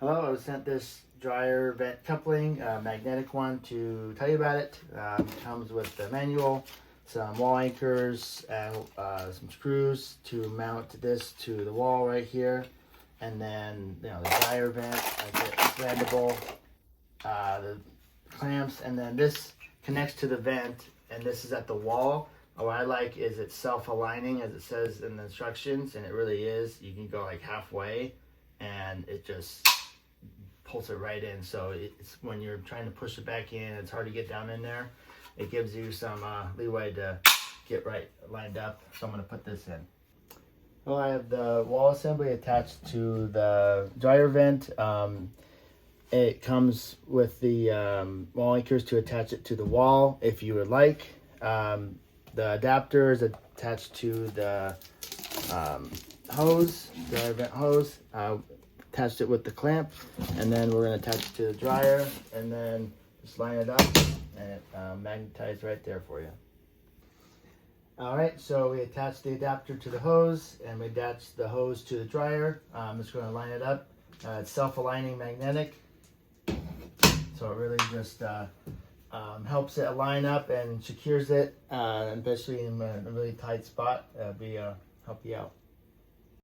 Hello, I was sent this dryer vent coupling, magnetic one, to tell you about it. It comes with the manual, some wall anchors, and some screws to mount this to the wall right here. And then, the dryer vent, expandable, the clamps, and then this connects to the vent, and this is at the wall. What I like is it's self-aligning, as it says in the instructions, and it really is. You can go like halfway, and it just pulls it right in. So it's when you're trying to push it back in, it's hard to get down in there. It gives you some leeway to get right lined up. So I'm going to put this in. Well, I have the wall assembly attached to the dryer vent. It comes with the wall anchors to attach it to the wall if you would like. The adapter is attached to the hose, dryer vent hose. Attached it with the clamp, and then we're going to attach it to the dryer, and then just line it up, and it magnetized right there for you. Alright, so we attach the adapter to the hose, and we attach the hose to the dryer. I'm just going to line it up. It's self-aligning magnetic, so it really just helps it line up and secures it, especially in a really tight spot. Help you out.